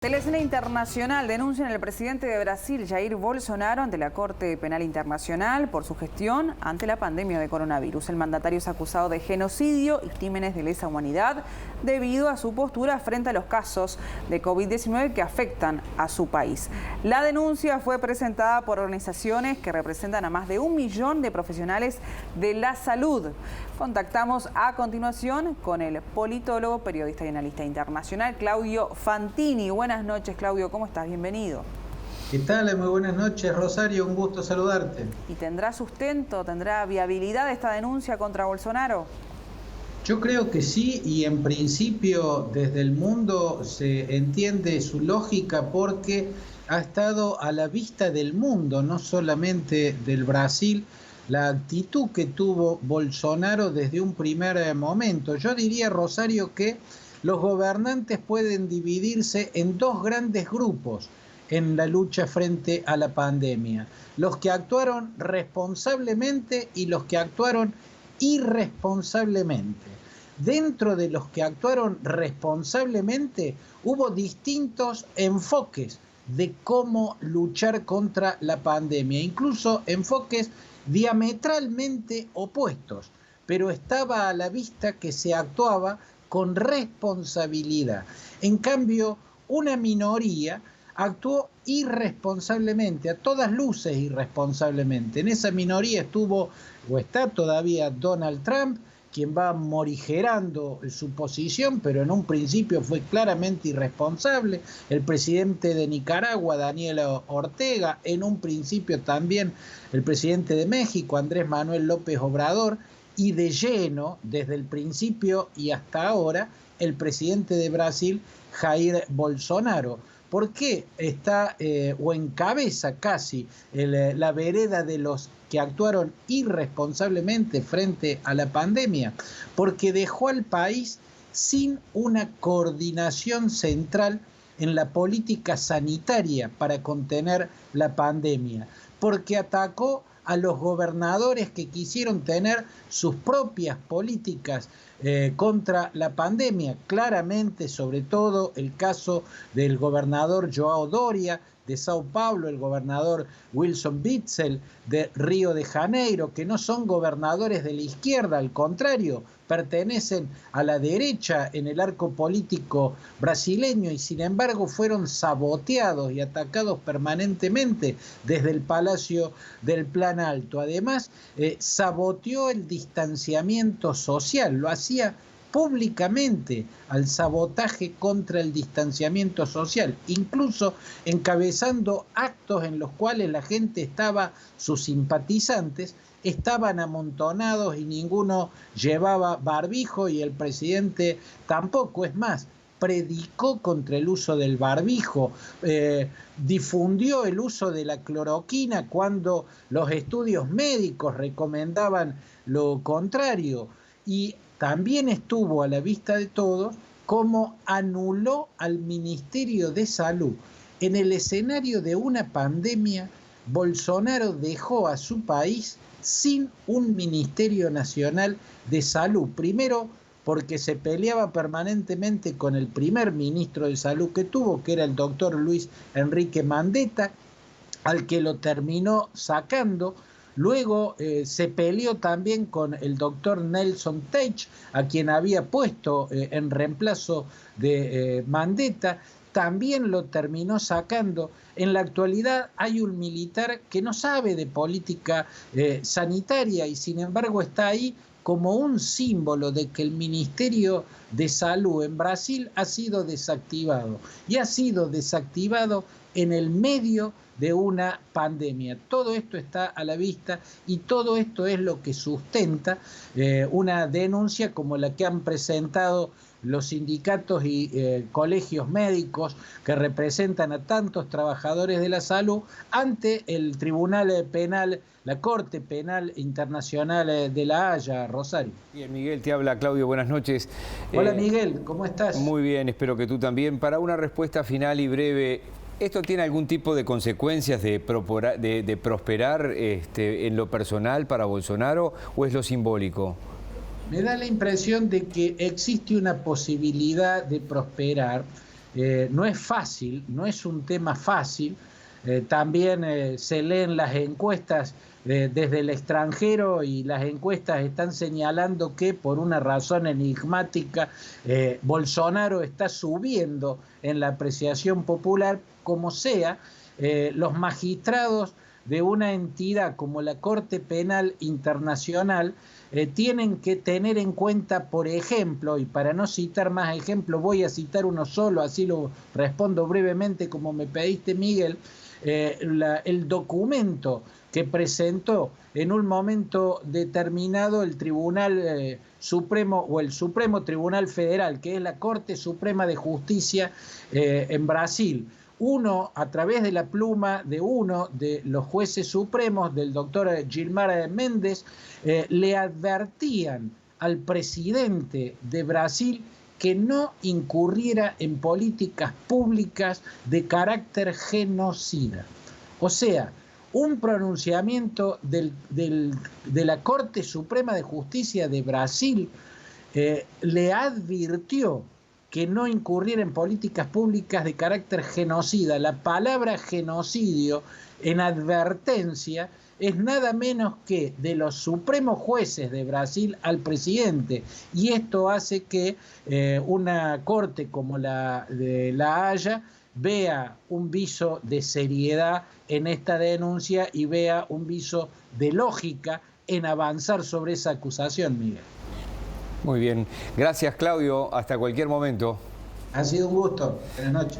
Telecena Internacional denuncian al presidente de Brasil, Jair Bolsonaro, ante la Corte Penal Internacional por su gestión ante la pandemia de coronavirus. El mandatario es acusado de genocidio y crímenes de lesa humanidad debido a su postura frente a los casos de COVID-19 que afectan a su país. La denuncia fue presentada por organizaciones que representan a más de 1 millón de profesionales de la salud. Contactamos a continuación con el politólogo, periodista y analista internacional, Claudio Fantini. Buenas noches, Claudio, ¿cómo estás? Bienvenido. ¿Qué tal? Muy buenas noches, Rosario, un gusto saludarte. ¿Y tendrá sustento, tendrá viabilidad esta denuncia contra Bolsonaro? Yo creo que sí, y en principio desde el mundo se entiende su lógica porque ha estado a la vista del mundo, no solamente del Brasil, la actitud que tuvo Bolsonaro desde un primer momento. Yo diría, Rosario, que los gobernantes pueden dividirse en dos grandes grupos en la lucha frente a la pandemia: los que actuaron responsablemente y los que actuaron irresponsablemente. Dentro de los que actuaron responsablemente hubo distintos enfoques de cómo luchar contra la pandemia, incluso enfoques diametralmente opuestos, pero estaba a la vista que se actuaba con responsabilidad. En cambio, una minoría actuó irresponsablemente, a todas luces irresponsablemente. En esa minoría estuvo o está todavía Donald Trump, quien va morigerando su posición, pero en un principio fue claramente irresponsable. El presidente de Nicaragua, Daniel Ortega, en un principio también el presidente de México, Andrés Manuel López Obrador, y de lleno, desde el principio y hasta ahora, el presidente de Brasil, Jair Bolsonaro. ¿Por qué está o encabeza casi la vereda de los que actuaron irresponsablemente frente a la pandemia? Porque dejó al país sin una coordinación central en la política sanitaria para contener la pandemia, porque atacó a los gobernadores que quisieron tener sus propias políticas contra la pandemia. Claramente, sobre todo, el caso del gobernador João Doria de Sao Paulo, el gobernador Wilson Witzel de Río de Janeiro, que no son gobernadores de la izquierda, al contrario, pertenecen a la derecha en el arco político brasileño y sin embargo fueron saboteados y atacados permanentemente desde el Palacio del Planalto. Además, saboteó el distanciamiento social, lo hacía públicamente al sabotaje contra el distanciamiento social, incluso encabezando actos en los cuales la gente estaba, sus simpatizantes, estaban amontonados y ninguno llevaba barbijo y el presidente tampoco. Es más, predicó contra el uso del barbijo, difundió el uso de la cloroquina cuando los estudios médicos recomendaban lo contrario, y también estuvo a la vista de todos cómo anuló al Ministerio de Salud. En el escenario de una pandemia, Bolsonaro dejó a su país sin un Ministerio Nacional de Salud. Primero, porque se peleaba permanentemente con el primer ministro de Salud que tuvo, que era el doctor Luis Enrique Mandetta, al que lo terminó sacando. Luego se peleó también con el doctor Nelson Teich, a quien había puesto en reemplazo de Mandetta. También lo terminó sacando. En la actualidad hay un militar que no sabe de política sanitaria y sin embargo está ahí como un símbolo de que el Ministerio de Salud en Brasil ha sido desactivado. Y ha sido desactivado en el medio de una pandemia. Todo esto está a la vista y todo esto es lo que sustenta una denuncia como la que han presentado los sindicatos y colegios médicos que representan a tantos trabajadores de la salud ante el Tribunal Penal, la Corte Penal Internacional de La Haya, Rosario. Bien, Miguel, te habla Claudio, buenas noches. Hola Miguel, ¿cómo estás? Muy bien, espero que tú también. Para una respuesta final y breve, ¿esto tiene algún tipo de consecuencias de prosperar en lo personal para Bolsonaro o es lo simbólico? Me da la impresión de que existe una posibilidad de prosperar no es fácil, no es un tema fácil. También se leen las encuestas desde el extranjero y las encuestas están señalando que por una razón enigmática Bolsonaro está subiendo en la apreciación popular. Como sea, los magistrados de una entidad como la Corte Penal Internacional tienen que tener en cuenta, por ejemplo, y para no citar más ejemplos, voy a citar uno solo, así lo respondo brevemente como me pediste, Miguel, el documento que presentó en un momento determinado el Tribunal Supremo o el Supremo Tribunal Federal, que es la Corte Suprema de Justicia en Brasil. Uno, a través de la pluma de uno de los jueces supremos, del doctor Gilmar Mendes, le advertían al presidente de Brasil que no incurriera en políticas públicas de carácter genocida. O sea, un pronunciamiento de la Corte Suprema de Justicia de Brasil le advirtió que no incurriera en políticas públicas de carácter genocida. La palabra genocidio en advertencia es nada menos que de los supremos jueces de Brasil al presidente. Y esto hace que una corte como la de La Haya vea un viso de seriedad en esta denuncia y vea un viso de lógica en avanzar sobre esa acusación, Miguel. Muy bien. Gracias, Claudio. Hasta cualquier momento. Ha sido un gusto. Buenas noches.